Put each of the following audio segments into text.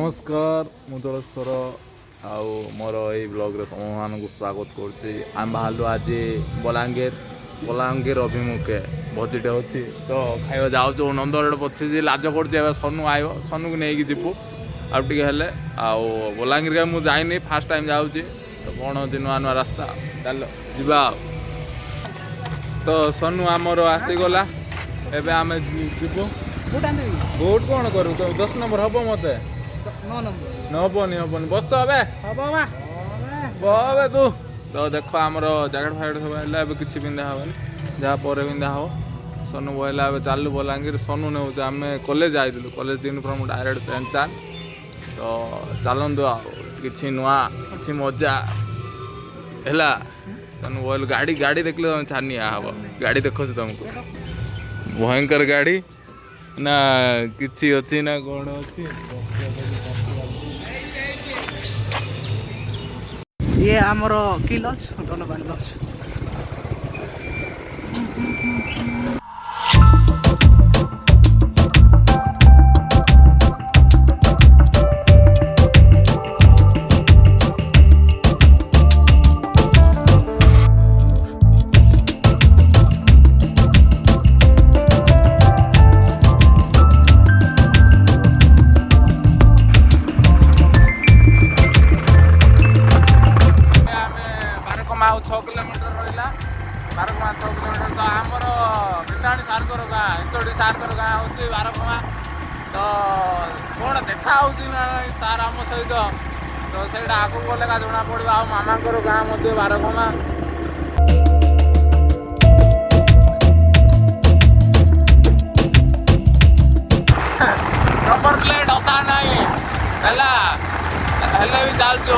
नमस्कार मु तुलेश्वर आउ मोर यही ब्लॉग समूह स्वागत करुच्ची आम बाहर आज बलांगीर अभिमुखे भोजिटे अच्छी तो खाଇବା जाऊँ नंदर पची लाज कर सनु आयो सनु को लेकिन जीवु आउे आउ बलांगीर के मुझे जाइनी फास्ट टाइम जाऊँगी तो कौन अच्छी नुआ नुआ रास्ता चल जा तो सनु आमर आसीगला एवं आम जीवु बुट कौन करूँ 10 नंबर हम मत नबनी हबनी बस हे तू तो देख आमर जैकेट फैकेट सब है किसी पिंधा हेनी जहाँ पर पिंधा हम सनु बहला चालू बलांगीर सनु ने आम कॉलेज आइलु कॉलेज यूनिफॉर्म डायरेक्ट चेंज तो चलतु कि नुआ कि मजा है सनु बहल गाड़ी गाड़ी देख तुम छानिया हम गाड़ी देख तुमको भयंकर गाड़ी ना किसी अच्छी ना कौन अच्छी ये आमर की लॉज धनबाद लॉज आउ 6 किलोमीटर रहा 12 6 किलोमीटर तो आमर भिताणी सार्कर गाँ एचडी सार्कर गाँ हूँ 12 तो कौन देखा सार आम सहित तो से आगे गले जना पड़ा आ मामा गाँ 12 नंबर प्लेट होता नहीं है भी चलचु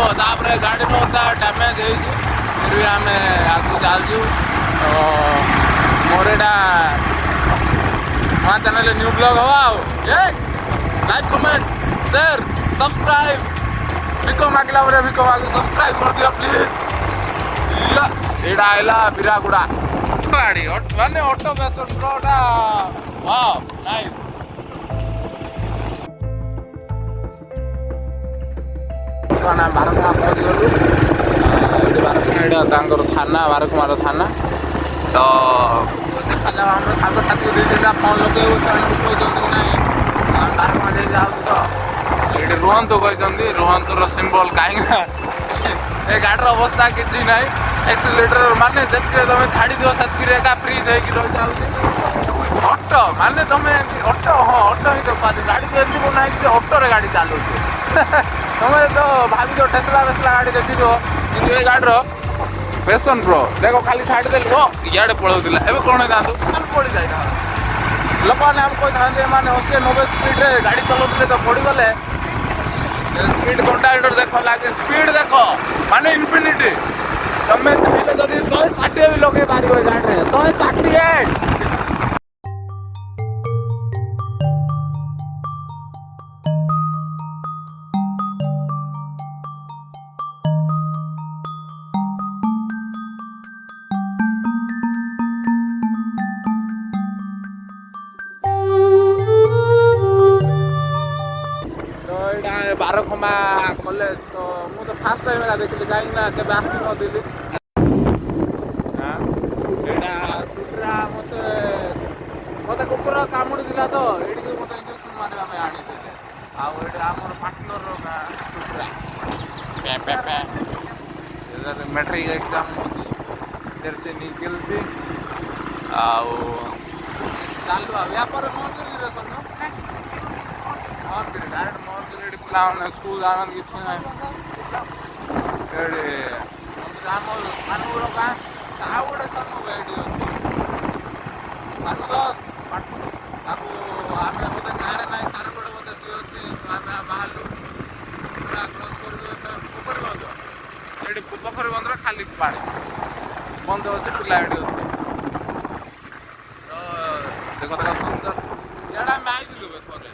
गाड़ी होता डैमेज हो फिर भी आम आगे चलचु तो मोर यहाँ नवा चैनल न्यू ब्लॉग हवा लाइक कमेंट शेयर सब्सक्राइब भिक मागिला भिक माग सब्सक्राइब कर दिया प्लीज यहाँ आइला बीरागुड़ा गाड़ी माने ऑटो पैसन प्रोटा वाओ नाइस बारकुमा पहुँची गलु बारकुमा थाना बारकुमार थाना तो देखा जाओ आम सांग साथी दी तीन फोन लगे कहते ना बारकुमा जाऊँ तो ये रुहतु कहते रुहतुर सिम्बल कहीं ये गाड़र अवस्था किसी ना एक्सीलेटर माने जितने तुम छाड़ी दिव से फ्रीज हो जाऊँ ऑटो माने तुम ऑटो हाँ ऑटो ही तो गाड़ी तो एमती बना कि ऑटो गाड़ी चलु तुम तो भाभी तो टेस्ला वेस्ला गाड़ी देखी कि ये गाड़र पैशन प्रो देख खाली छाड़देल इे पड़ोला एवं कौन होता आम पड़ जाए लोक मैंने आम कही मैंने 80-90 स्पीड गाड़ी चलाते तो पड़गले स्पीड कंटाक्टर देख लगे स्पीड देख माने इनफिनिटी तुम्हें चाहिए जब 160 भी लगे पार गाड़ी 168 बारकुमा कॉलेज तो मुझे फास्ट टाइम देखी कहीं आसी नदी सुट्रा मत मत कुकुर कामुड़ी तो ये मतलब इंजेक्शन मारे आनी आम पार्टनर गाँ सुट्रा मैट्रिक एग्जाम इधर से निकल भी चालू या मजूरी डायरेक्ट मजूरी पिला स्कूल जाना किसी ना मानव गाँ ता गोटे सनु ये सनु दस आम बोलते गाँव ना सारपड़ बोलते सी अच्छी बाहर क्रस पोखरी बंद ये पोखरी बंदर खाली पा बंद अच्छे पिला ये अच्छे तो देखो सुंदर यहाँ आम आईलु थे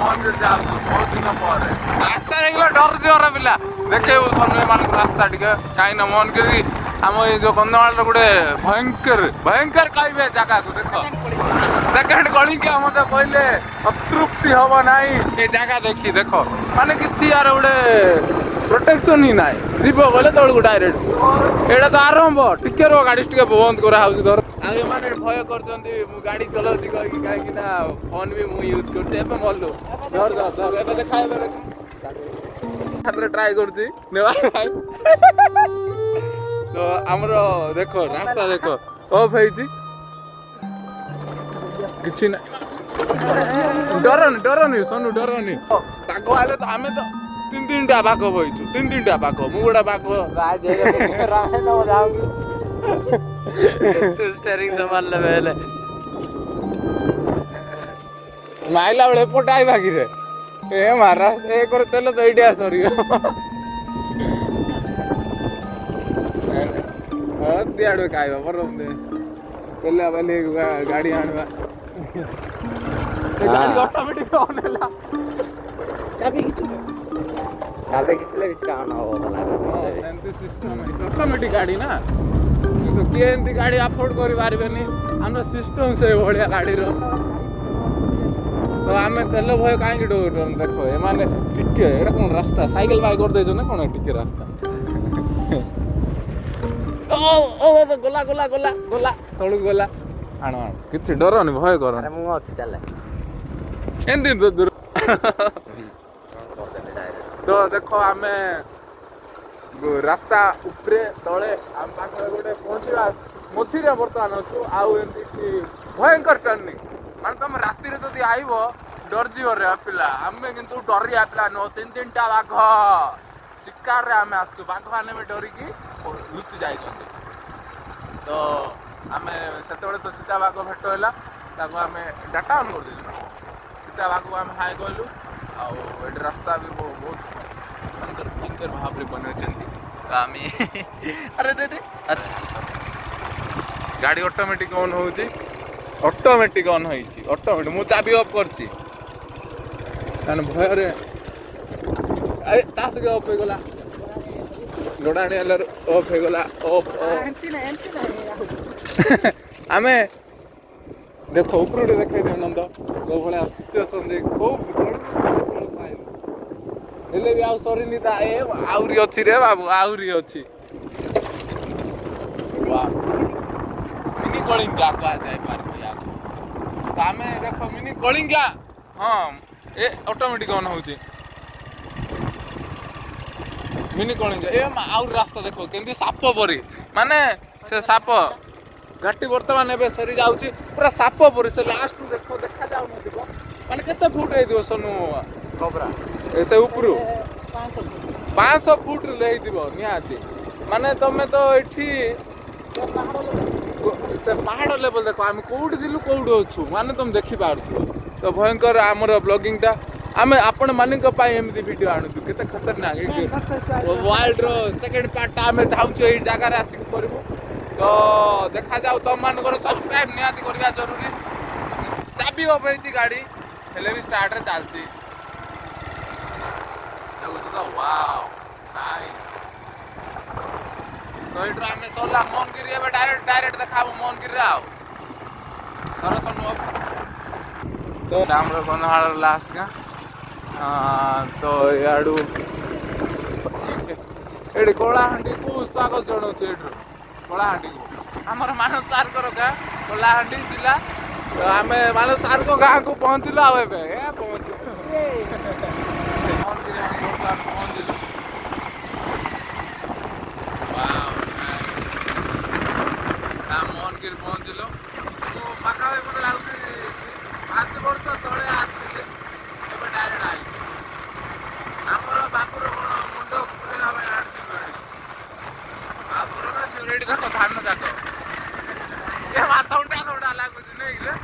ମନ୍ଦିର ଯାଉଛୁ ବହୁତ ଦିନ ପରେ ରାସ୍ତା ହେଇଗଲା ଡର ଯିବାର ପିଲା ଦେଖେଇବୁ ସନ୍ମୟ ମାନଙ୍କୁ ରାସ୍ତା ଟିକେ କାହିଁକି ନା ମନଗିରି ଆମ ଏଇ ଯୋଉ କନ୍ଧମାଳର ଗୋଟେ ଭୟଙ୍କର କହିବେ ଜାଗାକୁ ଦେଖ ସେକେଣ୍ଡ ଗଳିକି ମତେ କହିଲେ ଅତୃପ୍ତି ହବ ନାହିଁ ଏ ଜାଗା ଦେଖି ଦେଖ ମାନେ କିଛି ୟାର ଗୋଟେ ପ୍ରୋଟେକ୍ସନ ହିଁ ନାହିଁ ଯିବ ଗଲେ ତଳକୁ ଡାଇରେକ୍ଟ ଏଇଟା ତ ଆରମ୍ଭ ଟିକେ ରୁହ ଗାଡି ଟିକେ ବନ୍ଦ କରାହଉଛି ଧର ଆଉ ଏମାନେ ଭୟ କରୁଛନ୍ତି ମୁଁ ଗାଡି ଚଲାଉଛି କହିକି କାହିଁକି ନା ଫୋନ ବି ମୁଁ ୟୁଜ କରୁଛି ଏବେ ମଲ୍ଲୁ ଧର ଏବେ ଦେଖା ହାତରେ ଟ୍ରାଏ କରୁଛି ନେବା ପାଇଁ ତ ଆମର ଦେଖ ରାସ୍ତା ଦେଖ ଅଫ୍ ହେଇଛି କିଛି ନାହିଁ ଡରନି ସୋନୁ ଡରନି ବାଘ ଆଇଲେ ତ ଆମେ ତ ତିନିଟା ବାଘ ବଇଛୁ ତିନିଟା ବାଘ ମୁଁ ଗୋଟେ ବାଘ ମାଇଲା ବେଳେ ଏପଟେ ଆଇବା କିରେ ଏ ମାରା ଏ করে ତେଲ ତ ଏଇଠି ସରିବ ଦିଆଡୁ ଖାଇବା ବରଂ ତେଲ ବାଲି ଗାଡି ଆଣିବା ଗାଡି ଅଟୋମେଟିକ ଅନ୍ ହେଲା ଚାବି ଖିଚିଲେ କିଛି କାମ ହବ ସେମିତି ସିଷ୍ଟମ ଅଟୋମେଟିକ ଗାଡି ନା କିନ୍ତୁ କିଏ ଏମିତି ଗାଡି ଆଫୋର୍ଡ କରିପାରିବେନି ଆମର ସିଷ୍ଟମ ସେଇଭଳିଆ ଗାଡିର ତ ଆମେ ତେଲ ଭୟ କାହିଁକି ଡରୁଛୁ ଦେଖ ଏମାନେ ଟିକେ ଏଇଟା କଣ ରାସ୍ତା ସାଇକେଲ ବାଇ କରିଦେଇଛ ନା କଣ ଟିକେ ରାସ୍ତା ଗଲା ତଳକୁ ଗଲା ଆଣ କିଛି ଡରନି ଭୟ କରନି ମୁଁ ଅଛି ଚାଲେ ଏମିତି ଦୂର ତ ଦେଖ ଆମେ ରାସ୍ତା ଉପରେ ତଳେ ଆମ ପାଖରେ ଗୋଟେ ପହଞ୍ଚିବା ମଝିରେ ବର୍ତ୍ତମାନ ଅଛୁ ଆଉ ଏମିତି ଭୟଙ୍କର ଟର୍ଣ୍ଣିଂ ମାନେ ତମେ ରାତିରେ ଯଦି ଆଇବ ଡରିଯିବରେ ପିଲା ଆମେ କିନ୍ତୁ ଡରିବା ପିଲା ନୁହଁ ତିନିଟା ବାଘ ଶିକାରରେ ଆମେ ଆସିଛୁ ବାଘମାନେ ବି ଡରିକି ଲୁଚି ଯାଇଛନ୍ତି ତ ଆମେ ସେତେବେଳେ ତ ଚିତା ବାଘ ଭେଟ ହେଲା ତାକୁ ଆମେ ଡାଟା ଅନ୍ କରିଦେଇଛୁ ଚିତା ବାଘକୁ ଆମେ ହାଇ କହିଲୁ ଆଉ ଏଠି ରାସ୍ତା ବି ବହୁତ ସୁନ୍ଦର ଭାବରେ ବନେଇଛନ୍ତି ତ ଆମେ ଆରେ ଗାଡ଼ି ଅଟୋମେଟିକ୍ ଅନ୍ ହେଉଛି ଅଟୋମେଟିକ୍ ଅନ୍ ହେଇଛି ଅଟୋମେଟିକ୍ ମୁଁ ଚାବି ଅଫ୍ କରିଛି କାରଣ ଭୟରେ ତା ସଙ୍ଗେ ଅଫ୍ ହେଇଗଲା ଗୋଡ଼ାଣି ହେଲାରୁ ଅଫ୍ ହେଇଗଲା ଅଫ୍ ଆମେ ଦେଖ ଉପରୁ ଦେଖେଇ ଦିଅ ନନ୍ଦ କୋଉ ଭଳିଆ ସିଚୁଏସନ୍ ଯେ କୋଉ ହେଲେ ବି ଆଉ ସରିନି ତା ଆହୁରି ଅଛି ରେ ବାବୁ ଆହୁରି ଅଛି ମିନି କଳିଙ୍ଗା କୁହାଯାଇପାରିବ ୟାକୁ ତ ଆମେ ଦେଖ ମିନି କଳିଙ୍ଗା ହଁ ଏ ଅଟୋମେଟିକ୍ ଅନ୍ ହେଉଛି ମିନି କଳିଙ୍ଗା ଏ ଆହୁରି ରାସ୍ତା ଦେଖ କେମିତି ସାପ ପରି ମାନେ ସେ ସାପ ଘାଟି ବର୍ତ୍ତମାନ ଏବେ ସରିଯାଉଛି ପୁରା ସାପ ପରି ସେ ଲାଷ୍ଟରୁ ଦେଖାଯାଉନଥିବ ମାନେ କେତେ ଫୁଟ ହେଇଥିବ ସୋନୁ କବରା ସେ ଉପରୁ 500 ଫୁଟରୁ ହେଇଥିବ ନିହାତି ମାନେ ତମେ ତ ଏଠି ସେ ପାହାଡ଼ ଲେବଲ ଦେଖ ଆମେ କୋଉଠି ଥିଲୁ କୋଉଠି ଅଛୁ ମାନେ ତମେ ଦେଖିପାରୁଥିବ ତ ଭୟଙ୍କର ଆମର ବ୍ଲଗିଂଟା ଆମେ ଆପଣମାନଙ୍କ ପାଇଁ ଏମିତି ଭିଡ଼ିଓ ଆଣୁଛୁ କେତେ ଖତରନାକ ୱାର୍ଲଡର ସେକେଣ୍ଡ ପାର୍ଟଟା ଆମେ ଚାହୁଁଛୁ ଏଇ ଜାଗାରେ ଆସିକି କରିବୁ ତ ଦେଖାଯାଉ ତମମାନଙ୍କର ସବସ୍କ୍ରାଇବ୍ ନିହାତି କରିବା ଜରୁରୀ ଚାବି ଅଫ୍ ହେଇଛି ଗାଡ଼ି ହେଲେ ବି ଷ୍ଟାର୍ଟରେ ଚାଲିଛି ଦେଖୁଛୁ ତ ୱାଓ ନାଇସ୍ ତ ଏଇଠୁ ଆମେ ସରିଲା ମନଗିରି ଏବେ ଡାଇରେକ୍ଟ ଦେଖାହବ ମନଗିରିରେ ଆଉ ଦର୍ଶନ ତ ଆମର କନ୍ଧମାଳର ଲାଷ୍ଟ ଗାଁ ତ ଇଆଡ଼ୁ ଏଠି କଳାହାଣ୍ଡିକୁ ସ୍ୱାଗତ ଜଣାଉଛି ଏଠୁ କଳାହାଣ୍ଡିକୁ ଆମର ମାନସ ସାର୍ଙ୍କର ଗାଁ କଳାହାଣ୍ଡି ଜିଲ୍ଲା ତ ଆମେ ମାନସ ସାର୍ଙ୍କ ଗାଁକୁ ପହଞ୍ଚିଲୁ ଆଉ ଏବେ ପହଞ୍ଚିଲୁ ମନଗିରି ଆମେ ବର୍ତ୍ତମାନ ପହଞ୍ଚିଲୁ ମନଗିରି ପହଞ୍ଚିଲୁ ମୁଁ ପାଖାପାଖି ମୋତେ ଲାଗୁଛି 5 ବର୍ଷ ତଳେ ଆସିଥିଲି ଏବେ ଡାଇରେକ୍ଟ ଆଇଛି ଆମର ବାପୁର କ'ଣ ମୁଣ୍ଡ ପୁରେଇବା ପାଇଁ ଆଣିଥିଲୁ ଏଠି ବାପୁର ଏଠି ଦେଖ ଧାନ ଯାକ ଏ ମାଥଟା ଲାଗୁଛି ନେଇକିରେ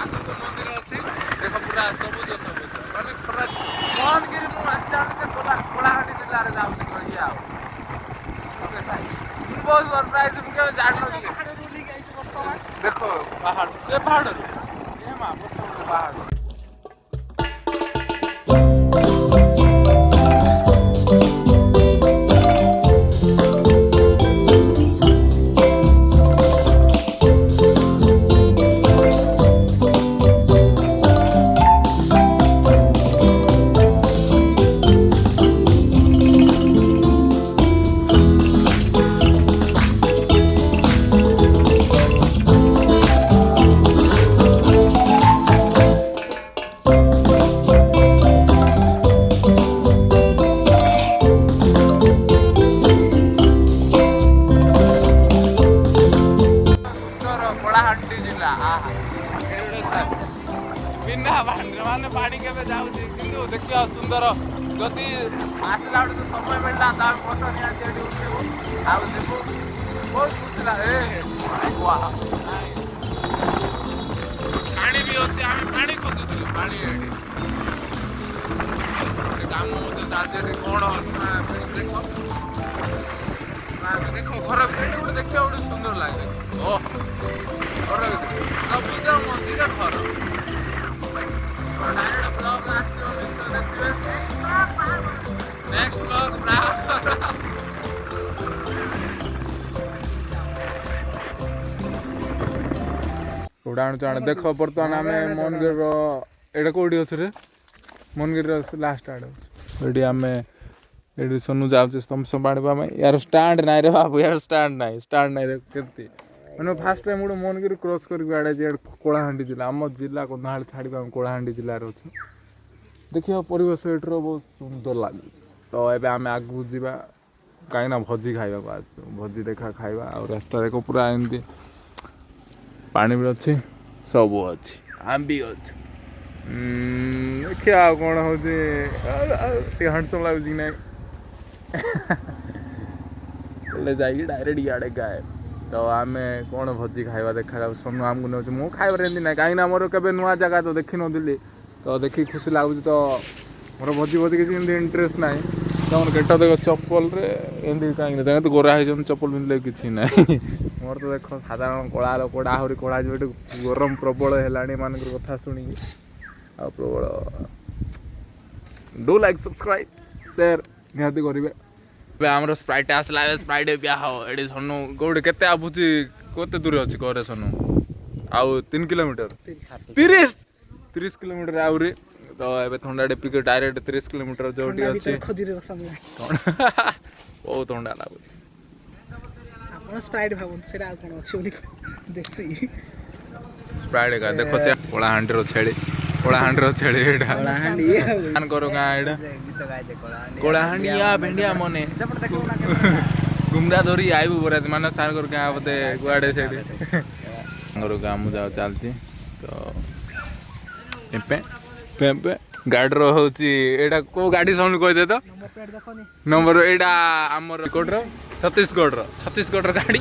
ଆଗକୁ ମନ୍ଦିର ଅଛି ଦେଖ ପୁରା ସବୁଜ ମାନେ ଖରା ମନଗିରି ମୁଁ ଆଜି ଜାଣୁଛି କଳାହାଣ୍ଡି ଜିଲ୍ଲାରେ ଯାଉଛି କହିକି ଆଉ ମୁଁ ବହୁତ ସରପ୍ରାଇଜ ମୁଁ କେବେ ଜାଣିନଥିଲି ଦେଖ ପାହାଡ଼ ସେ ପାହାଡ଼ରୁ ଏ ମା ପାହାଡ଼ କଳାହାଣ୍ଡିରେ ମାନେ ପାଣି କେବେ ଯାଉଛି କିନ୍ତୁ ଦେଖିବା ସୁନ୍ଦର ଯଦି ଆସିଲା ବେଳକୁ ତ ସମୟ ମିଳିଲା ତା ଫଟୋ ନିହାତି ଏଠି ଉଠିବୁ ଆଉ ଯିବୁ ବହୁତ ଖୁସି ଲାଗେ ପାଣି ବି ଅଛି ଆମେ ପାଣି ଖୋଜୁଥିଲୁ ପାଣି ଏଠି କାମ ମଧ୍ୟ ଚାଲିଛି ଏଠି କ'ଣ ଦେଖ ଘର ଭିତରେ ଗୋଟେ ଦେଖିବା ଗୋଟେ ସୁନ୍ଦର ଲାଗେ ଓ ଘର ଭିତରେ ସବୁଜ ମନ୍ଦିର ଘର ଡାଇରେକ୍ଟ ବ୍ଲଗ ଆସିବ ନିଶ୍ଚୟ ଦେଖିବେ ନେକ୍ସଟ ବ୍ଲଗ କୋଉଟା ଆଣୁଛୁ ଆଣେ ଦେଖ ବର୍ତ୍ତମାନ ଆମେ ମନଗିରିର ଏଇଟା କୋଉଠି ଅଛି ରେ ମନଗିରିର ଲାଷ୍ଟ ଆଡ଼େ ଅଛି ଏଠି ଆମେ ଏଠି ସୋନୁ ଯାଉଛି ତମସ ପାଣିବା ପାଇଁ ୟାର ଷ୍ଟାଣ୍ଡ ନାହିଁ ରେ ବାବୁ ୟାର ଷ୍ଟାଣ୍ଡ ନାହିଁ ରେ କେମିତି ମାନେ ଫାର୍ଷ୍ଟ ଟାଇମ୍ ଗୋଟେ ମନଗିରି କ୍ରସ୍ କରିକି ଆଡ଼େ ଯେ କଳାହାଣ୍ଡି ଜିଲ୍ଲା ଆମ ଜିଲ୍ଲା କନ୍ଧମାଳ ଛାଡ଼ିବା ଆମେ କଳାହାଣ୍ଡି ଜିଲ୍ଲାରେ ଅଛୁ ଦେଖିବା ପରିବେଶ ଏଠିର ବହୁତ ସୁନ୍ଦର ଲାଗୁଛି ତ ଏବେ ଆମେ ଆଗକୁ ଯିବା କାହିଁକିନା ଭୋଜି ଖାଇବାକୁ ଆସିଛୁ ଭୋଜି ଦେଖା ଖାଇବା ଆଉ ରାସ୍ତା ଦେଖ ପୁରା ଏମିତି ପାଣି ବି ଅଛି ସବୁ ଅଛି ଆମେ ବି ଅଛୁ ଦେଖିବା ଆଉ କ'ଣ ହେଉଛି ଟିକେ ହ୍ୟାଣ୍ଡସମ୍ ଲାଗୁଛି କି ନାହିଁ ହେଲେ ଯାଇକି ଡାଇରେକ୍ଟ ଇଆଡ଼େ ଗାଏ ତ ଆମେ କ'ଣ ଭୋଜି ଖାଇବା ଦେଖାଯାଉ ସୋନୁ ଆମକୁ ନେଉଛି ମୁଁ ଖାଇବାରେ ଏମିତି ନାହିଁ କାହିଁକିନା ମୋର କେବେ ନୂଆ ଜାଗା ତ ଦେଖିନଥିଲି ତ ଦେଖିକି ଖୁସି ଲାଗୁଛି ତ ମୋର ଭୋଜି କିଛି ଏମିତି ଇଣ୍ଟରେଷ୍ଟ ନାହିଁ ତମର ଗେଟ ଦେଖ ଚପଲରେ ଏମିତି କାହିଁକି ନା ତ ଗୋରା ହେଇଛନ୍ତି ଚପଲ ପିନ୍ଧିଲେ କିଛି ନାହିଁ ମୋର ତ ଦେଖ ସାଧାରଣ କଳା ଲୋକଟା ଆହୁରି କଳା ଯିବ ଏଠି ଗରମ ପ୍ରବଳ ହେଲାଣି ଏମାନଙ୍କର କଥା ଶୁଣିକି ଆଉ ପ୍ରବଳ ଡୁ ଲାଇକ୍ ସବସ୍କ୍ରାଇବ୍ ସେୟାର ନିହାତି କରିବେ ଏବେ ଆମର ସ୍ପ୍ରାଇଟ୍ ଆସିଲା ଏବେ ସ୍ପ୍ରାଇଟ୍ ପିଆ ହବ ଏଠି ସୋନୁ କୋଉଠି କେତେ ଆବୁଛି କେତେ ଦୂର ଅଛି ଘରେ ସୋନୁ ଆଉ 3 କିଲୋମିଟର 30 କିଲୋମିଟର ଆହୁରି ତ ଏବେ ଥଣ୍ଡାଟେ ପିକି ଡାଇରେକ୍ଟ 30 କିଲୋମିଟର ଯୋଉଠି ଅଛି ବହୁତ ଥଣ୍ଡା ଲାଗୁଛି ଆପଣ ସ୍ପ୍ରାଇଟ୍ ଭାବନ୍ତୁ ସେଇଟା ଆଉ କ'ଣ ଅଛି ବୋଲି ଦେଶୀ ସ୍ପ୍ରାଇଟ୍ ଏକା ଦେଖ ସେ କଳାହାଣ୍ଡିର ଛେଳି ଏଇଟା ମାନଙ୍କର ଗାଁ ଏଇଟା କଳାହାଣ୍ଡିଆ ଭେଣ୍ଡିଆ ମନେ ଗୁମରା ଧରି ଆଇବୁ ବରାତି ମାନେ ସାରଙ୍କର ଗାଁ ବୋଧେ କୁଆଡ଼େ ସେଇଠି ସାଙ୍ଗର ଗାଁ ମୁଁ ଯାଉ ଚାଲିଛି ତ ପେମ୍ପେ ଗାଡ଼ିର ହେଉଛି ଏଇଟା କେଉଁ ଗାଡ଼ି ସାଉଣ୍ଡ କହିଦେ ତ ନମ୍ବର ଏଇଟା ଆମର କୋଉଠର ଛତିଶଗଡ଼ର ଗାଡ଼ି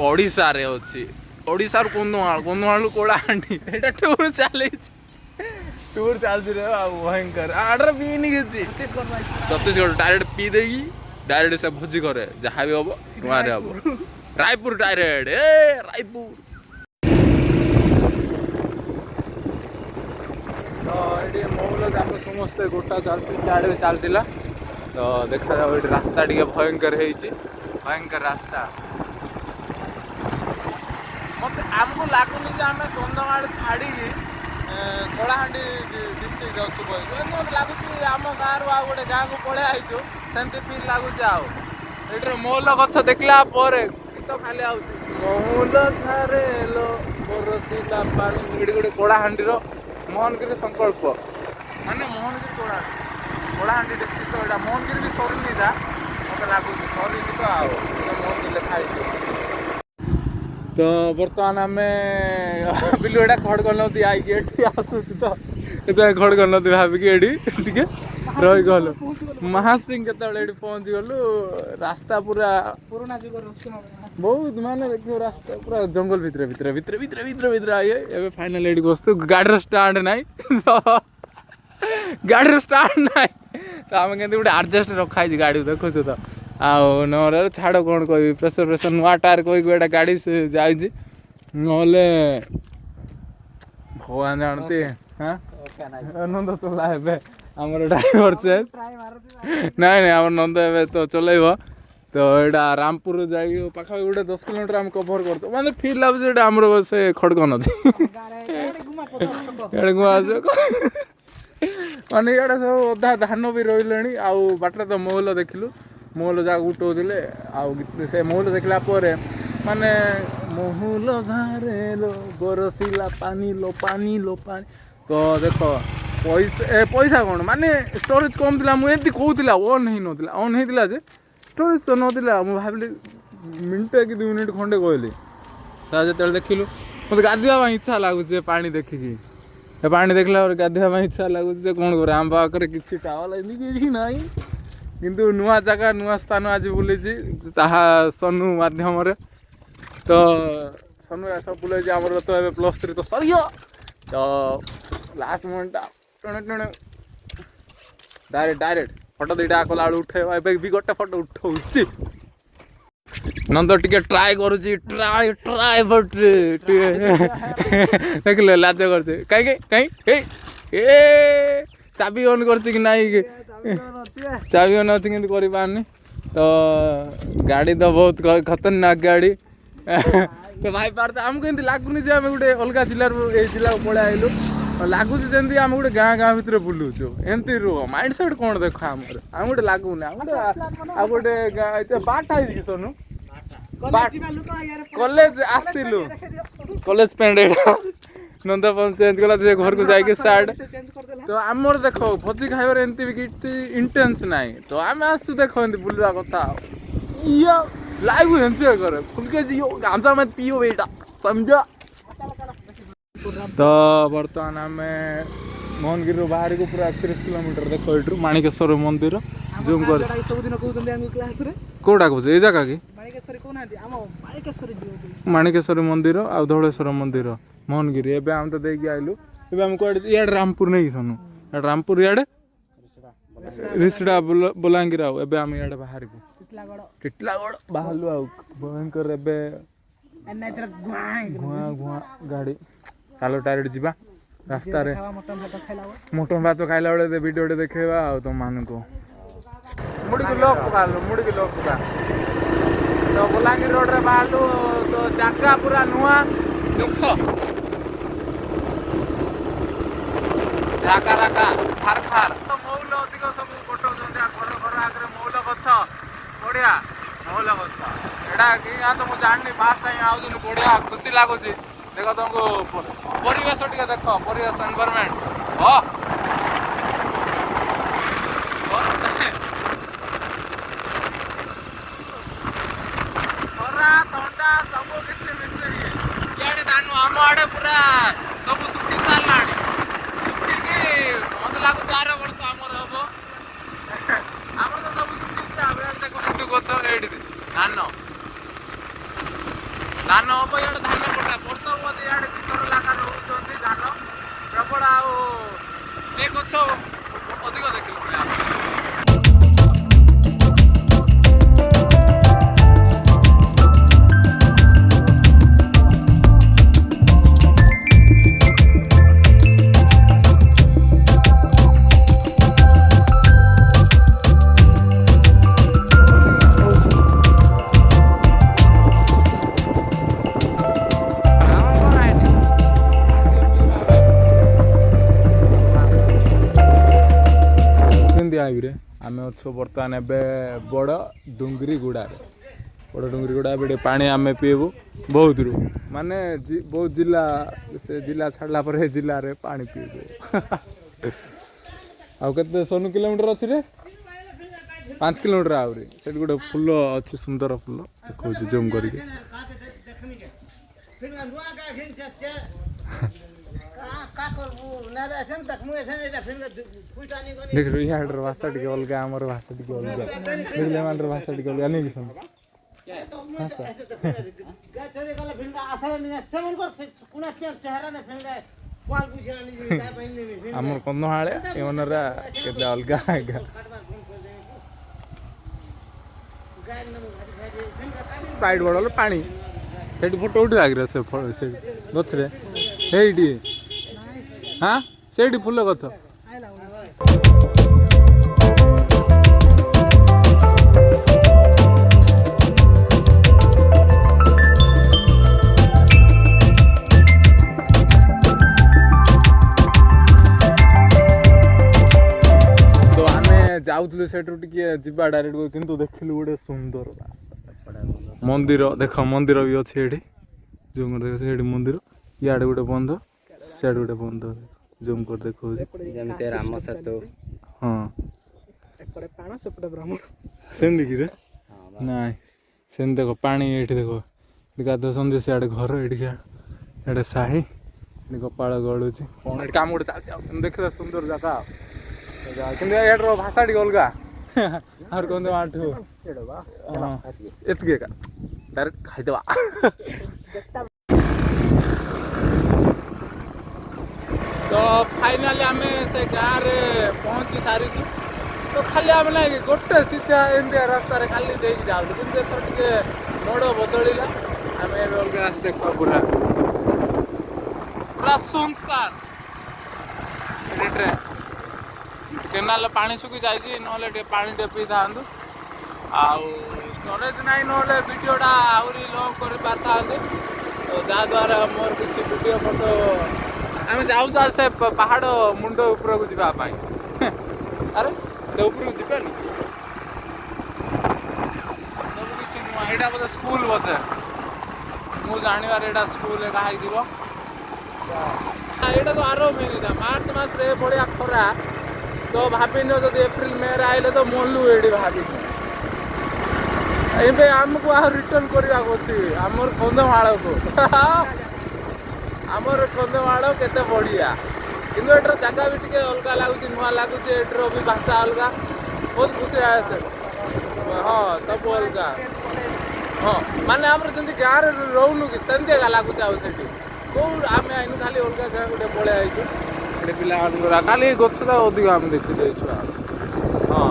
ଓଡ଼ିଶାରେ ଅଛି ଓଡ଼ିଶାରୁ କନ୍ଧମାଳରୁ କଳାହାଣ୍ଡି ଏଇଟା ଟୁର୍ ଚାଲିଛି ରେ ଆଉ ଭୟଙ୍କର ଆଡ଼ରେ ପିଇନି କିଛି ଛତିଶଗଡ଼ ଡାଇରେକ୍ଟ ପିଇ ଦେଇକି ଡାଇରେକ୍ଟ ସେ ଭୋଜି କରେ ଯାହା ବି ହବ ନୂଆରେ ହବ ରାୟପୁର ଡାଇରେକ୍ଟ ରାୟପୁର ତ ଏଠି ମହୁଲ ଯାକ ସମସ୍ତେ ଗୋଟା ଚାଲିଛି ସିଆଡ଼େ ବି ଚାଲିଥିଲା ତ ଦେଖାଯାଉ ଏଠି ରାସ୍ତା ଟିକେ ଭୟଙ୍କର ହେଇଛି ଭୟଙ୍କର ରାସ୍ତା ମୋତେ ଆମକୁ ଲାଗୁନି ଯେ ଆମେ କନ୍ଧମାଳ ଛାଡ଼ିକି କଳାହାଣ୍ଡି ଡିଷ୍ଟ୍ରିକ୍ଟରେ ଅଛୁ କହିଛୁ ମୋତେ ଲାଗୁଛି ଆମ ଗାଁରୁ ଆଉ ଗୋଟେ ଗାଁକୁ ପଳେଇ ଆସିଛୁ ସେମିତି ଫିଲ୍ ଲାଗୁଛି ଆଉ ଏଠିର ମହୁଲ ଗଛ ଦେଖିଲା ପରେ ଗୀତ ଖାଲି ଆଉଛି ମହୁଲ ଝାରେଲୋ ବରସିଲା ପାଣି ଏଠି ଗୋଟେ କଳାହାଣ୍ଡିର ମୋହନଗିରି ସଂକଳ୍ପ ମାନେ ମୋହନଗିରି କଳାହାଣ୍ଡି ଡିଷ୍ଟ୍ରିକ୍ଟ ଏଇଟା ମୋହନଗିରି ବି ସରିନି ଯା ମୋତେ ଲାଗୁଛି ସରିନି ତ ଆଉ ମୋହନଗିରି ଲେଖା ହେଇଛି ତ ବର୍ତ୍ତମାନ ଆମେ ଭାବିଲୁ ଏଇଟା ଖଡ଼ଗଡ଼ ନଦୀ ଆଇକି ଏଠି ଆସୁଛୁ ତ ସେଥିପାଇଁ ଖଡ଼ଗଡ଼ ନଦୀ ଭାବିକି ଏଠି ଟିକେ ରହିଗଲୁ ମହାସିଂ କେତେବେଳେ ଏଠି ପହଞ୍ଚିଗଲୁ ରାସ୍ତା ପୁରା ପୁରୁଣା ଯୁଗର ବହୁତ ମାନେ ଦେଖିବ ରାସ୍ତା ପୁରା ଜଙ୍ଗଲ ଭିତରେ ଆଇଏ ଏବେ ଫାଇନାଲି ଏଠି ବସିଛୁ ଗାଡ଼ିର ଷ୍ଟାଣ୍ଡ ନାହିଁ ତ ଆମେ କେମିତି ଗୋଟେ ଆଡ଼ଜଷ୍ଟ ରଖା ହେଇଛି ଗାଡ଼ି ଦେଖୁଛୁ ତ ଆଉ ନହେଲେ ଛାଡ଼ କ'ଣ କହିବି ପ୍ରେସର ନୂଆ ଟାୟାର କହିକି ଏଇଟା ଗାଡ଼ି ଯାଇଛି ନହେଲେ ଭଗବାନ ଜାଣନ୍ତି ନନ୍ଦ ଚଲା ଏବେ ଆମର ଡ୍ରାଇଭର ଚେଞ୍ଜ ନାଇଁ ଆମର ନନ୍ଦ ଏବେ ତ ଚଲେଇବ ତ ଏଇଟା ରାମପୁର ଯାଇକି ପାଖାପାଖି ଗୋଟେ 10 କିଲୋମିଟର ଆମେ କଭର କରିଦେବୁ ମାନେ ଫିଲ୍ ଲାଗୁଛି ଏଇଟା ଆମର ସେ ଖଡ଼ଗ ନଦୀ ଇଆଡ଼େ ଗୁଆ ମାନେ ଇଆଡ଼େ ସବୁ ଅଧା ଧାନ ବି ରହିଲେଣି ଆଉ ବାଟରେ ତ ମହୁଲ ଦେଖିଲୁ ମହୁଲ ଯାକ ଉଠଉଥିଲେ ଆଉ ସେ ମହୁଲ ଦେଖିଲା ପରେ ମାନେ ମହୁଲ ଝାରେଲୋ ବରସିଲା ପାଣି ତ ଦେଖ ପଇସା କ'ଣ ମାନେ ଷ୍ଟୋରେଜ୍ କମ୍ ଥିଲା ମୁଁ ଏମିତି କହୁଥିଲା ଅନ୍ ହେଇଥିଲା ଯେ ଷ୍ଟୋରେଜ୍ ତ ନଥିଲା ମୁଁ ଭାବିଲି ମିନିଟେ କି 2 ମିନିଟ୍ ଖଣ୍ଡେ କହିଲି ତା ଯେତେବେଳେ ଦେଖିଲୁ ମୋତେ ଗାଧୋଇବା ପାଇଁ ଇଚ୍ଛା ଲାଗୁଛି ପାଣି ଦେଖିକି ଏ ପାଣି ଦେଖିଲା ପରେ ଗାଧୋଇବା ପାଇଁ ଇଚ୍ଛା ଲାଗୁଛି ଯେ କ'ଣ କରେ ଆମ ପାଖରେ କିଛି ଟାୱଲ ଏମିତି କିଛି ନାହିଁ କିନ୍ତୁ ନୂଆ ଜାଗା ନୂଆ ସ୍ଥାନ ଆଜି ବୁଲିଛି ତାହା ସନୁ ମାଧ୍ୟମରେ ତ ସନୁ ସବୁ ବୁଲେଇଛି ଆମର ତ ଏବେ +3 ତ ସରିବ ତ ଲାଷ୍ଟ ମୋମେଣ୍ଟଟା ଟଣେ ଟଣେ ଡାଇରେକ୍ଟ ଫଟୋ ଦୁଇଟା କଲା ବେଳୁ ଉଠେଇବା ଏବେ ବି ଗୋଟେ ଫଟୋ ଉଠଉଛି ନନ୍ଦ ଟିକେ ଟ୍ରାଏ କରୁଛି ଟ୍ରାଏ ବଟ୍ରେ ଦେଖିଲେ ଲାଜ କରୁଛି କାହିଁକି ଏ ଚାବି ଅନ୍ କରୁଛି କି ନାଇଁ ଚାବି ଅନ୍ ଅଛି କିନ୍ତୁ କରିପାରୁନି ତ ଗାଡ଼ି ତ ବହୁତ ଖତରନାକ ଗାଡ଼ି ତ ଭାଇ ପାର ଆମକୁ ଏମିତି ଲାଗୁନି ଯେ ଆମେ ଗୋଟେ ଅଲଗା ଜିଲ୍ଲାରୁ ଏଇ ଜିଲ୍ଲାକୁ ପଳେଇ ଆଇଲୁ ଲାଗୁଛି ଯେମିତି ଆମେ ଗୋଟେ ଗାଁ ଭିତରେ ବୁଲୁଛୁ ଏମିତି ରୁହ ମାଇଣ୍ଡ ସେଟ୍ କ'ଣ ଦେଖ ଆମର ଆମେ ଗୋଟେ ଲାଗୁନି ଆମେ ଗୋଟେ ଆଉ ଗୋଟେ ବାରଟା ହେଇଛି କି ସନୁ କଲେଜ ଆସିଥିଲୁ କଲେଜ ପ୍ୟାଣ୍ଟ ଏଇଟା ନନ୍ଦ ଚେଞ୍ଜ କଲା ସେ ଘରକୁ ଯାଇକି ସାର୍ଟ ତ ଆମର ଦେଖ ଭୋଜି ଖାଇବାରେ ଏମିତି ବି କିଛି ଇଣ୍ଟେନ୍ସ ନାହିଁ ତ ଆମେ ଆସୁ ଦେଖ ଏମିତି ବୁଲିବା କଥା ଲାଇଭ୍ ଏନ୍ଜୟ କରେ ଫୁଲକେ ଜିଓ ଗାଞ୍ଜା ମତ ପିଓ ବେଟା ସମझ ତ ବର୍ତ୍ତମାନ ଆମେ ମୋହନଗିରିରୁ ବାହାରିକୁ ପୁରା 31 କିଲୋମିଟର ଦେଖ ଏଇଠୁ ମାଣିକେଶ୍ୱର ମନ୍ଦିର ଜୁମ୍ କରି ସବୁଦିନ କହୁଛନ୍ତି ଆମ କ୍ଲାସରେ କୋଉଟା କହୁଛ ଏଇ ଜାଗା କି କହୁନାହାନ୍ତି ଆମ ମାଣିକେଶ୍ୱରୀ ମନ୍ଦିର ଆଉ ଧବଳେଶ୍ୱର ମନ୍ଦିର ମୋହନଗିରି ଏବେ ଆମେ ତ ଦେଇକି ଆଇଲୁ ଏବେ ଆମେ କୁଆଡ଼େ ଇଆଡ଼େ ରାମପୁର ନେଇକି ସନୁ ଇଆଡ଼େ ରାମପୁର ଇଆଡ଼େ ରିଷିଡ଼ା ବଲାଙ୍ଗୀର ଆଉ ଏବେ ଆମେ ଇଆଡ଼େ ବାହାରିବୁ ଟିଟଲାଗଡ଼ ବାହାରିଲୁ ଆଉ ଭୟଙ୍କର ଏବେ ଘୁଆ ଗାଡ଼ି ଚାଲ ଡାଇରେକ୍ଟ ଯିବା ରାସ୍ତାରେ ମଟନ ଭାତ ଖାଇଲା ବେଳେ ଭିଡ଼ିଓଟେ ଦେଖେଇବା ଆଉ ତମମାନଙ୍କୁ ମୁଡ଼ିକି ଲକ୍ ପକା ତ ବଲାଙ୍ଗୀର ରୋଡ଼ରେ ବାହାରିଲୁ ତ ଜାଗା ପୁରା ନୂଆ ଦୁଃଖ ଜାଗା ଖାର ମଉଲ ଅଧିକ ସବୁ ଗୋଟଉଛନ୍ତି ଘର ଆଗରେ ମଉଲ ଗଛ ବଢ଼ିଆ ମଉଲ ଗଛ ଏଇଟା କି ତ ମୁଁ ଜାଣିନି ଫାର୍ଷ୍ଟ ଟାଇମ୍ ଆଉଛନ୍ତି ବଢ଼ିଆ ଖୁସି ଲାଗୁଛି ଦେଖ ତମକୁ ପରିବେଶ ଟିକେ ଦେଖ ପରିବେଶ ଏନଭାରମେଣ୍ଟ ଖରା ଥଣ୍ଡା ସବୁ କିଛି ମିଶିକି ଇଆଡ଼େ ଧାନ ଆମ ଆଡ଼େ ପୁରା ସବୁ ଶୁଖି ସାରିଲାଣି ଶୁଖିକି ମତେ ଲାଗୁଛି 8 ବର୍ଷ ଆମର ହବ ଆମର ତ ସବୁ ଶୁଖିଛି ଆମେ ଦେଖ କିନ୍ତୁ ଗଛ ଏଇଠି ଧାନ ହବ ଇଆଡ଼େ ଧାନ କଟା ବର୍ଷ ବୋଧେ ଇଆଡ଼େ ଭିତର ଲାଗାରେ ରହୁଛନ୍ତି ଧାନ ପ୍ରବଳ ଆଉ ଏ ଗଛ ଅଧିକ ଦେଖିଲୁ ଭଳିଆ ଆଇବିରେ ଆମେ ଅଛୁ ବର୍ତ୍ତମାନ ଏବେ ବଡ଼ ଡୁଙ୍ଗରିଗୁଡ଼ାରେ ଏବେ ଟିକେ ପାଣି ଆମେ ପିଇବୁ ବହୁତରୁ ମାନେ ବହୁତ ଜିଲ୍ଲା ସେ ଜିଲ୍ଲା ଛାଡ଼ିଲା ପରେ ଜିଲ୍ଲାରେ ପାଣି ପିଇବୁ ଆଉ କେତେ ସନୁ କିଲୋମିଟର ଅଛି ରେ 5 କିଲୋମିଟର ଆହୁରି ସେଠି ଗୋଟେ ଫୁଲ ଅଛି ସୁନ୍ଦର ଫୁଲ ଦେଖଉଛି ଜୁମ୍ କରିକି देखो यार भाषा टी अलग आमर भाषा टी अलग देखले मानर भाषा टी अलग नहीं किसन आमर कंदहाळे एवनरा केते अलग स्प्राइट बडल पानी सेठी फोटो उठी लागिरा से गछरे हेइडी हाँ सेठी फुल गछ जाऊँ सेठू टे जा डायरेक्ट किंतु देखिलु गोटे सुंदर रास्ता मंदिर देख मंदिर भी अच्छे ये जो देख से मंदिर इे गोटे बंध सियाड़ गोटे बंध जूम कर देखो राम सेतु हाँ सेमती कि ना सेमती देख पानी ये देख गाधुंट सियाड़े घर ये साही ଗୋପାଳ ଗଳୁଛି କ'ଣ ଏଠି କାମ ଗୋଟେ ଚାଲିଛି ଆଉ ଦେଖିଲେ ସୁନ୍ଦର ଜାଗା କିନ୍ତୁ ଏଠାର ଭାଷା ଟିକେ ଅଲଗା ଆହୁରି କହନ୍ତି ଆଠୁ ଏତିକି ଏକା ଡାଇରେକ୍ଟ ଖାଇଦେବା। ତ ଫାଇନାଲି ଆମେ ସେ ଗାଁରେ ପହଞ୍ଚି ସାରିଛୁ। ତ ଖାଲି ଆମେ ନାଇଁ ଗୋଟେ ସିଧା ଏମିତିଆ ରାସ୍ତାରେ ଖାଲି ଦେଇକି ଯାଉଛୁ କିନ୍ତୁ ଏଥର ଟିକେ ମୋଡ଼ ବଦଳିଲା ଆମେ ଏବେ ଅଲଗା ରାସ୍ତା ଦେଖିବା ପୁରା ସୁନସାନ କେନାଲ ପାଣି ଶୁଖି ଯାଇଛି ନହେଲେ ଟିକେ ପାଣି ଟିକେ ପିଇଥାନ୍ତୁ ଆଉ ଷ୍ଟୋରେଜ ନାହିଁ ନହେଲେ ଭିଡ଼ିଓଟା ଆହୁରି ଲଙ୍ଗ୍ କରିପାରିଥାନ୍ତୁ ତ ଯାହାଦ୍ୱାରା ମୋର କିଛି ଭିଡ଼ିଓ ଫଟୋ ଆମେ ଯାଉଛୁ ଆଉ ସେ ପାହାଡ଼ ମୁଣ୍ଡ ଉପରକୁ ଯିବା ପାଇଁ ଆରେ ସେ ଉପରକୁ ଯିବେନି ସବୁ କିଛି ନୂଆ ଏଇଟା ବୋଧେ ସ୍କୁଲ ବୋଧେ ମୁଁ ଜାଣିବାରେ ଏଇଟା ସ୍କୁଲ ଏକା ହେଇଯିବ। ଏଇଟା ତ ଆର ମେନିଟା ମାର୍ଚ୍ଚ ମାସରେ ବଢ଼ିଆ ଖରା ତ ଭାବିନି ଯଦି ଏପ୍ରିଲ ମେରେ ଆଇଲେ ତ ମଲୁ ଏଇଠି ଭାବିନି ଏବେ ଆମକୁ ଆଉ ରିଟର୍ଣ୍ଣ କରିବାକୁ ଅଛି ଆମର କନ୍ଧମାଳକୁ ଆମର କନ୍ଧମାଳ କେତେ ବଢ଼ିଆ କିନ୍ତୁ ଏଠାର ଜାଗା ବି ଟିକେ ଅଲଗା ଲାଗୁଛି ନୂଆ ଲାଗୁଛି ଏଠାର ବି ଭାଷା ଅଲଗା ବହୁତ ଖୁସି ଆସେ ହଁ ସବୁ ଅଲଗା ହଁ ମାନେ ଆମର ଯେମିତି ଗାଁରେ ରହୁନୁ କି ସେମିତି ଏକା ଲାଗୁଛି ଆଉ ସେଠି କେଉଁ ଆମେ ଆଇନୁ ଖାଲି ଅଲଗା ଗାଁ ଗୋଟେ ପଳେଇ ଆଇଛୁ ଏଠି ପିଲାମାନଙ୍କର ଖାଲି ଗଛଟା ଅଧିକ ଆମେ ଦେଖିଦେଇଛୁ ଆଉ ହଁ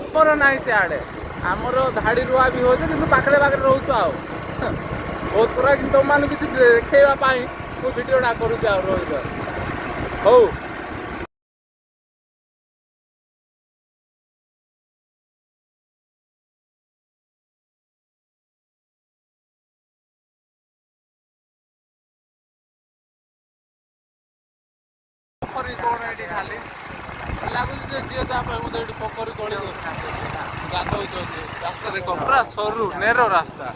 ଆମର ନାହିଁ ସିଆଡ଼େ ଆମର ଧାଡ଼ି ରୁଆ ବି ହେଉଛି କିନ୍ତୁ ପାଖରେ ପାଖରେ ରହୁଛୁ ଆଉ ବହୁତ ପୁରା କିନ୍ତୁ ତୁମମାନଙ୍କୁ କିଛି ଦେଖେଇବା ପାଇଁ ମୁଁ ଭିଡ଼ିଓଟା କରୁଛି ଆଉ ରହିବ ହଉ। ପୋଖରୀ କ'ଣ ଏଠି ଖାଲି ଲାଗୁଛି ଯେ ଝିଅ ଯାହା ପାଇଁ ମୋତେ ଏଠି ପୋଖରୀ ଗଳି ଗାଧଉଛନ୍ତି ରାସ୍ତା ଦେଖ ପୁରା ସରୁ ନେର ରାସ୍ତା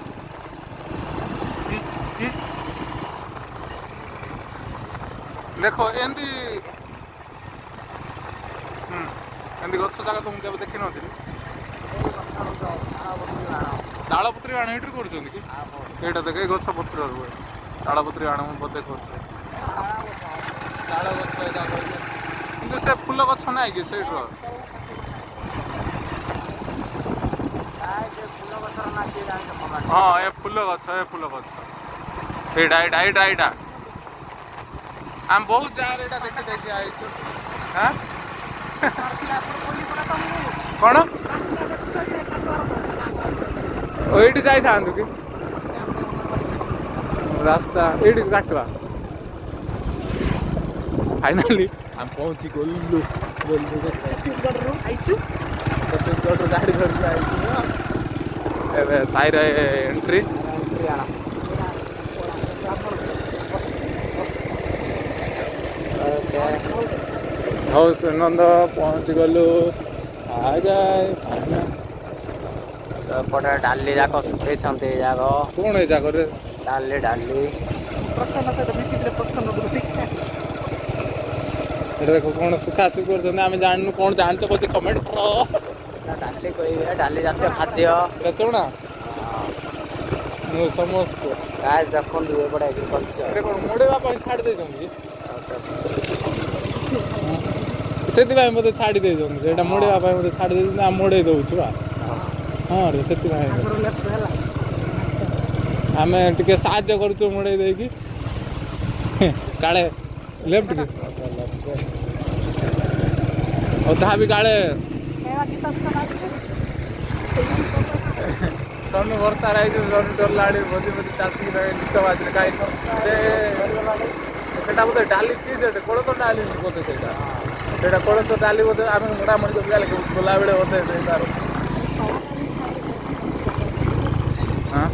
ଦେଖ ଏମିତି ଏମିତି ଗଛ ଜାଗା ତ ମୁଁ କେବେ ଦେଖିନଥିଲି ତାଳପତ୍ରୀ ବାଣ ଏଇଠି କରୁଛନ୍ତି କି ଏଇଟା ଦେଖ ଏଇ ଗଛ ପତ୍ର ରୁହେ ତାଳପତ୍ରୀ ବାଣ ମୁଁ ବୋଧେ କରୁଛି ତାଳ ଗଛ ଏଇଟା କହିଲେ କିନ୍ତୁ ସେ ଫୁଲ ଗଛ ନାହିଁ କି ସେଇଠିର ହଁ ଏ ଫୁଲ ଗଛ ଏଇଟା ଆମେ ବହୁତ ଜାଗାରେ ଏଇଟା ଦେଖି ଦେଖି ଆଇଛୁ ହାଁ କ'ଣ ଏଇଠି ଯାଇଥାନ୍ତୁ କି ରାସ୍ତା ଏଇଠି କାଟିବା ଫାଇନାଲି ଆମେ ପହଞ୍ଚି ଗଲୁ ଛତିଶଗଡ଼ରୁ ଗାଡ଼ି ଧରିକି ଆଇଛୁ ଏବେ ସାହିରେ ଏଣ୍ଟ୍ରି ହଉ ସୁନନ୍ଦ ପହଞ୍ଚି ଗଲୁ ଏପଟେ ଡାଲି ଯାକ ଶୁଖେଇଛନ୍ତି ଏ ଯାକ କ'ଣ ଏ ଜାଗାରେ ଡାଲି ଏଇଟା ଦେଖ କ'ଣ ଶୁଖାଶୁଖି କରୁଛନ୍ତି ଆମେ ଜାଣିନୁ କ'ଣ ଜାଣିଛ ବୋଧେ କମେଣ୍ଟ କର ଡାଲି କହିବେ ଡାଲି ଜାତୀୟ ଖାଦ୍ୟ ଏଇଟା ଚଣା ମୁଁ ସମସ୍ତେ ଗାଈ ଦେଖନ୍ତୁ ଏପଟେ ଏଗ୍ରିକଲଚର ଏଇଟା କ'ଣ ମୋଡ଼େଇବା ପାଇଁ ଛାଡ଼ି ଦେଇଛନ୍ତି ସେଥିପାଇଁ ବୋଧେ ଛାଡ଼ି ଦେଇଛନ୍ତି ଏଇଟା ମୋଡ଼େଇବା ପାଇଁ ବୋଧେ ଛାଡ଼ି ଦେଇଛନ୍ତି ଆମେ ମୋଡ଼େଇ ଦେଉଛୁ ହଁ ରେ ସେଥିପାଇଁ ଆମେ ଟିକେ ସାହାଯ୍ୟ କରୁଛୁ ମୋଡ଼େଇ ଦେଇକି କାଳେ ଲେଫ୍ଟ କି ଅଧା ବି କାଳେ ସନୁ ବର୍ଷା ରହିଛୁ ସନୁ ଡରିଲାଣି ଭୋଜି ଚାଷୀ ଗୀତ ବାଜିଲେ କାହିଁ ସେଟା ବୋଧେ ଡାଲି କି ସେଟା କୋଳଥ ଡାଲି ବୋଧେ ସେଇଟା କୋଳଥ ଡାଲି ବୋଧେ ଆମେ ମୋଟାମୋଟି ଗଲେ ଗଲାବେଳେ ବୋଧେ ସେଇଟାର ହଁ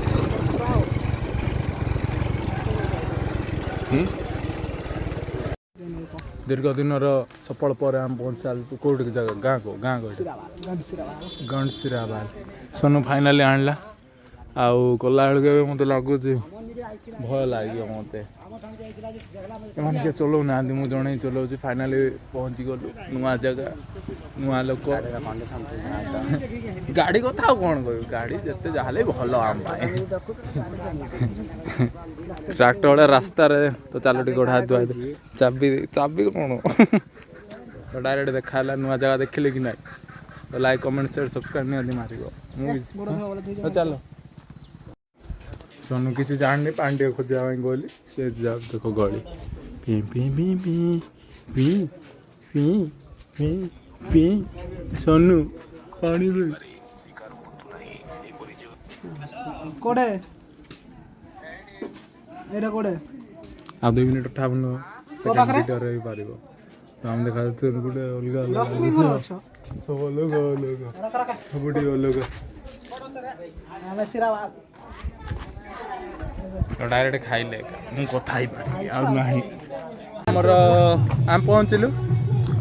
ଦୀର୍ଘ ଦିନର ସଫଳ ପରେ ଆମେ ପହଞ୍ଚି ଚାଲିଛୁ କେଉଁଠିକି ଜାଗା ଗାଁକୁ ଗଣ୍ଡସିରାବାଲ ସୋନୁ ଫାଇନାଲି ଆଣିଲା ଆଉ ଗଲାବେଳକୁ ଏବେ ମୋତେ ଲାଗୁଛି ଭୟ ଲାଗିବ ମୋତେ ଏମାନେ କିଏ ଚଲାଉନାହାନ୍ତି, ମୁଁ ଜଣେ ହିଁ ଚଲାଉଛି। ଫାଇନାଲି ପହଞ୍ଚି ଗଲୁ ନୂଆ ଜାଗା, ନୂଆ ଲୋକ। ଗାଡ଼ି କଥା ଆଉ କ'ଣ କହିବୁ, ଗାଡ଼ି ଯେତେ ଯାହା ହେଲେ ଭଲ ଆମ ପାଇଁ। ଟ୍ରାକ୍ଟର ରାସ୍ତାରେ ତ ଚାଲ ଟିକେ ଗୋଡ଼ ହାତ ଧୁଆ ଚାବି କ'ଣ ତ ଡାଇରେକ୍ଟ ଦେଖା ହେଲା ନୂଆ ଜାଗା ଦେଖିଲେ କି ନାହିଁ। ତ ଲାଇକ୍ କମେଣ୍ଟ ସେୟାର ସବସ୍କ୍ରାଇବ୍ ନିହାତି ମାରିବ। ମୁଁ ଚାଲ ସୋନୁ କିଛି ଜାଣିନି, ପାଣି ଟିକେ ଖୋଜିବା ପାଇଁ ଗଲି। ସେ ଯାଉ ଦେଖ ଗଳି ସୋନୁ ପାଣି କୋଡେ ଏଇଟା କୋଡେ ଆଉ 2 ମିନିଟ୍ ଠାବୁନ ସେକେଣ୍ଡ ରହିପାରିବ। ତ ଆମେ ଦେଖାଯାଉଛି ଗୋଟେ ଅଲଗା ସବୁ ଅଲଗା ସବୁ ଟିକେ ଅଲଗା। ଡାଇରେକ୍ଟ ଖାଇଲେ ମୁଁ କଥା ହେଇପାରିବି ଆଉ ନାହିଁ। ଆମର ଆମେ ପହଞ୍ଚିଲୁ।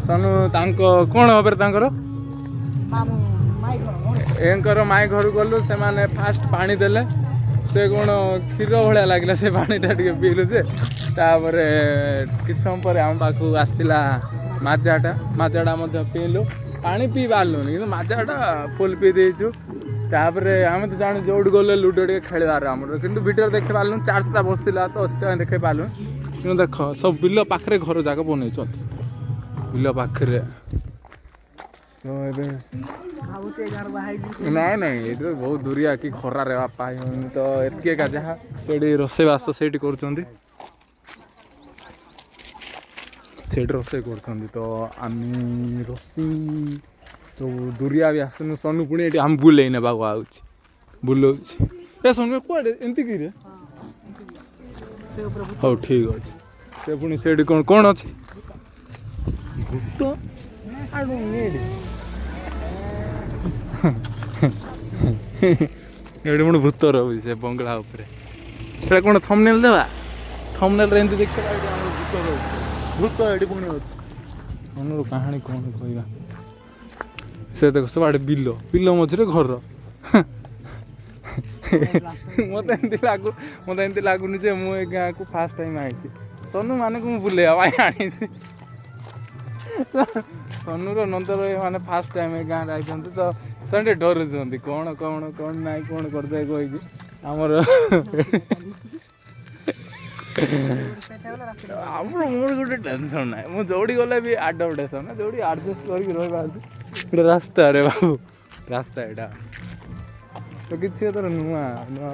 ସୋନୁ ତାଙ୍କ କ'ଣ ହବରେ ତାଙ୍କର ଏଙ୍କର ମାଇଁ ଘରକୁ ଗଲୁ। ସେମାନେ ଫାଷ୍ଟ ପାଣି ଦେଲେ, ସେ କ'ଣ କ୍ଷୀର ଭଳିଆ ଲାଗିଲା ସେ ପାଣିଟା ଟିକେ ପିଇଲୁ ଯେ। ତାପରେ କିଛି ସମୟ ପରେ ଆମ ପାଖକୁ ଆସିଥିଲା ମାଜାଟା ମଧ୍ୟ ପିଇଲୁ। ପାଣି ପିଇ ପାରିଲୁନି କିନ୍ତୁ ମାଜାଟା ଫୁଲ୍ ପିଇ ଦେଇଛୁ। ତାପରେ ଆମେ ତ ଜାଣୁ ଯେଉଁଠି ଗଲେ ଲୁଡ଼ୋ ଟିକେ ଖେଳିବାର ଆମର, କିନ୍ତୁ ଭିଡ଼ିଓରେ ଦେଖେଇ ପାରିଲୁନି, ଚାର୍ଜଟା ବସିଥିଲା ତ ସେଥିପାଇଁ ଦେଖେଇ ପାରିଲୁନି। କିନ୍ତୁ ଦେଖ ସବୁ ବିଲ ପାଖରେ ଘର ଯାକ ବନେଇଛନ୍ତି, ବିଲ ପାଖରେ। ତ ଏବେ ନାଇଁ ଏଇଠି ବହୁତ ଦୁରିଆ କି ଖରାରେ ବାପା ହେଉନି। ତ ଏତିକି ଏକା ଯାହା ସେଇଠି ରୋଷେଇବାସ ସେଇଠି କରୁଛନ୍ତି, ତ ଆମେ ରୋଷେଇ ତ ଦୁରିଆ ବି ଆସୁନୁ। ସୋନୁ ପୁଣି ଏଠି ଆମେ ବୁଲେଇ ନେବାକୁ ଆଉଛି, ବୁଲଉଛି। ଏ ସୋନୁ କୁଆଡ଼େ ଏମିତି କିରେ? ହଉ ଠିକ୍ ଅଛି। ସେ ପୁଣି ସେଇଠି କ'ଣ ଅଛି ଭୂତ ଏଠି ପୁଣି ଭୂତ ରହୁଛି ସେ ବଙ୍ଗଳା ଉପରେ। ସେଇଟା କ'ଣ ଥମ୍ବନେଲ୍ ଦେବା? ଥମ୍ବନେଲ୍ରେ ଏମିତି ଦେଖିବା ଏଠି ଆମର ଭୂତ ରହୁଛି, ଭୂତ ଏଠି ପୁଣି ଅଛି। ସୋନୁର କାହାଣୀ କ'ଣ କହିବା? ସେ ଦେଖ ସବୁଆଡ଼େ ବିଲ ମଝିରେ ଘର। ମତେ ଏମିତି ଲାଗୁନି ଯେ ମୁଁ ଏ ଗାଁକୁ ଫାଷ୍ଟ ଟାଇମ୍ ଆଇଛି। ସୋନୁ ମାନଙ୍କୁ ମୁଁ ବୁଲେଇବା ପାଇଁ ଆଣିଛି। ସୋନୁର ନନ୍ଦର ମାନେ ଫାଷ୍ଟ ଟାଇମ୍ ଏ ଗାଁରେ ଆଇଛନ୍ତି ତ ସେମାନେ ଟିକେ ଡରୁଛନ୍ତି। କ'ଣ ନାହିଁ କ'ଣ କରିଦେବେ କହିକି ଆମର ମୋର ଗୋଟେ ଟେନସନ୍ ନାହିଁ। ମୁଁ ଯୋଉଠି ଗଲେ ବି ଆଡପ୍ଟେସନ୍, ଯୋଉଠି ଆଡ଼ଜଷ୍ଟ କରିକି ରହିବା ଅଛି। ଗୋଟେ ରାସ୍ତାରେ ବାବୁ, ରାସ୍ତା ଏଇଟା ତ କିଛି ଏଥର ନୂଆ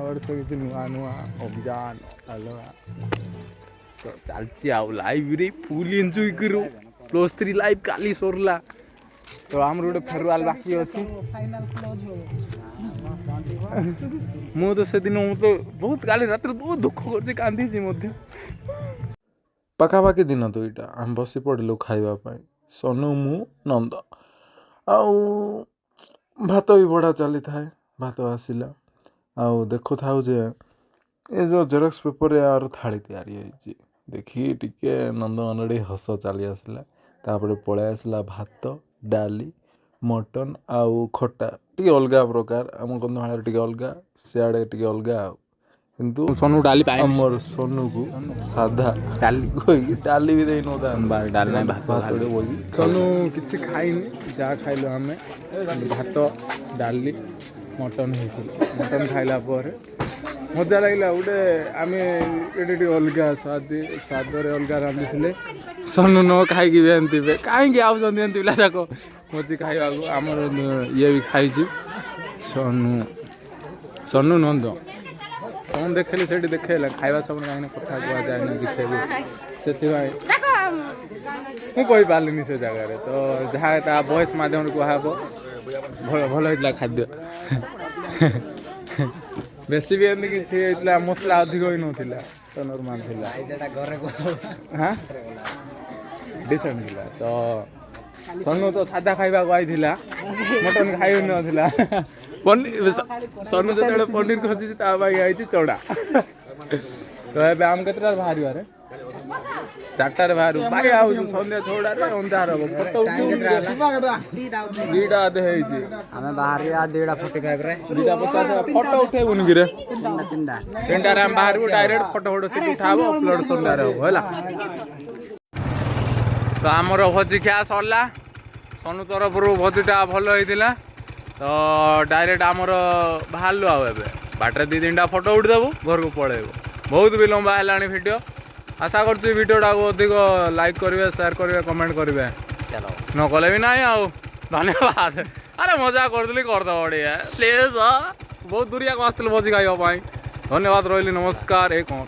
ବର୍ଷ କିଛି ନୂଆ ଅଭିଯାନ ଅଲଗା ତ ଚାଲିଛି ଆଉ। ଲାଇଭ୍ରେ ଫୁଲ୍ ଏନ୍ଜୟ କରୁ। +3 ଲାଇଭ୍ କାଲି ସରିଲା। ତ ଆମର ଗୋଟେ ଫେରୱାଲ୍ ବାକି ଅଛି। ମୁଁ ତ ସେଦିନ ବହୁତ କାଲି ରାତିରେ ବହୁତ ଦୁଃଖ କରୁଛି, କାନ୍ଦିଛି ମଧ୍ୟ। ପାଖାପାଖି ଦିନ 2ଟା ଆମେ ବସି ପଡ଼ିଲୁ ଖାଇବା ପାଇଁ, ସୋନୁ, ମୁଁ, ନନ୍ଦ। ଆଉ ଭାତ ବି ବଢ଼ା ଚାଲିଥାଏ। ଭାତ ଆସିଲା ଆଉ ଦେଖୁଥାଉ ଯେ ଏ ଯେଉଁ ଜେରକ୍ସ ପେପରରେ ଆର ଥାଳି ତିଆରି ହେଇଛି ଦେଖି ଟିକେ ନନ୍ଦମାନ ଟିକେ ହସ ଚାଲି ଆସିଲା। ତାପରେ ପଳାଇ ଆସିଲା ଭାତ, ଡାଲି, ମଟନ୍ ଆଉ ଖଟା, ଟିକେ ଅଲଗା ପ୍ରକାର। ଆମ କନ୍ଧମାଳରେ ଟିକେ ଅଲଗା, ସିଆଡ଼େ ଟିକେ ଅଲଗା ଆଉ। କିନ୍ତୁ ସୋନୁ ଡାଲି ପାଇ ଆମର ସୋନୁକୁ ସାଧା ଡାଲି କହିକି ଡାଲି ବି ଦେଇନଥାନ୍ତି, ଡାଲି ଭାତରେ ବହି। ସୋନୁ କିଛି ଖାଇନି, ଯାହା ଖାଇଲୁ ଆମେ ଭାତ, ଡାଲି, ମଟନ୍ ହେଇଥିଲା। ମଟନ୍ ଖାଇଲା ପରେ ମଜା ଲାଗିଲା। ଗୋଟେ ଆମେ ଏଠି ଟିକେ ଅଲଗା ସ୍ୱାଦରେ ଅଲଗା ରାନ୍ଧିଥିଲେ। ସୋନୁ ନ ଖାଇକି ବି ଏମିତି କାହିଁକି ଆଉଛନ୍ତି ଏମିତି ପିଲା ଯାକ ମଜି ଖାଇବାକୁ। ଆମର ଇଏ ବି ଖାଇଛି, ସୋନୁ ନନ୍ଦ। କ'ଣ ଦେଖିଲି ସେଇଠି ଦେଖେଇଲା ଖାଇବା ସମୟରେ, କାହିଁକିନା କଥା କୁହାଯାଏନି ଦେଖିବି, ସେଥିପାଇଁ ମୁଁ କହିପାରିଲିନି ସେ ଜାଗାରେ। ତ ଯାହା ତା ଭଏସ୍ ମାଧ୍ୟମରେ କୁହାହେବ। ଭଲ ହେଇଥିଲା ଖାଦ୍ୟ। ବେଶୀ ବି ଏମିତି କିଛି ହେଇଥିଲା, ମସଲା ଅଧିକ ହେଇନଥିଲା, ତ ନର୍ମାଲ ଥିଲା। ଡିସେଣ୍ଟ ଥିଲା। ତ ସୋନୁ ତ ସାଧା ଖାଇବାକୁ ଆଇଥିଲା, ମଟନ୍ ଖାଇନଥିଲା। ସୋନୁ ଯେତେବେଳେ ପନିର ଖୋଜିଛି ତା ପାଇଁ ଆଇଛି ଚଡ଼ା। ତ ଏବେ ଆମେ କେତେଟାରେ ବାହାରିବାରେ? ଚାରିଟାରେ ବାହାରୁ ଭାଇ ଆଉଛୁ ସନ୍ଧ୍ୟା 6ଟାରେ ଅନ୍ଧାର ହବ ଫଟୋ ଦିଟା ଅଧେ ହେଇଛି ଆମେ ବାହାରିବା 2:45 ଦିଟା 50 ଫଟୋ ଉଠେଇବୁନି କିରେ 3ଟାରେ ଆମେ ବାହାରିବୁ ଡାଇରେକ୍ଟ ଫଟୋ ସେଠି ଉଠା ହବ ଅପଲୋଡ ସନ୍ଧ୍ୟାରେ ହବ ହେଲା। ତ ଆମର ଭୋଜି ଖିଆ ସରିଲା ସନୁ ତରଫରୁ ଭୋଜିଟା ଭଲ ହେଇଥିଲା ତ ଡାଇରେକ୍ଟ ଆମର ବାହାରିଲୁ ଆଉ ଏବେ ବାଟରେ 2-3ଟା ଫଟୋ ଉଠିଦେବୁ ଘରକୁ ପଳେଇବୁ। ବହୁତ ବି ଲମ୍ବା ହେଲାଣି ଭିଡ଼ିଓ ଆଶା କରୁଛି ଭିଡ଼ିଓଟାକୁ ଅଧିକ ଲାଇକ୍ କରିବେ ସେୟାର କରିବେ କମେଣ୍ଟ କରିବେ ନ କଲେ ବି ନାହିଁ ଆଉ ଧନ୍ୟବାଦ। ଆରେ ମଜା କରୁଥିଲି କରିଦେବ ଟିକେ ପ୍ଲିଜ୍ ବହୁତ ଦୂରିଆକୁ ଆସିଥିଲୁ ଭୋଜି ଖାଇବା ପାଇଁ ଧନ୍ୟବାଦ ରହିଲି ନମସ୍କାର। ଏ କ'ଣ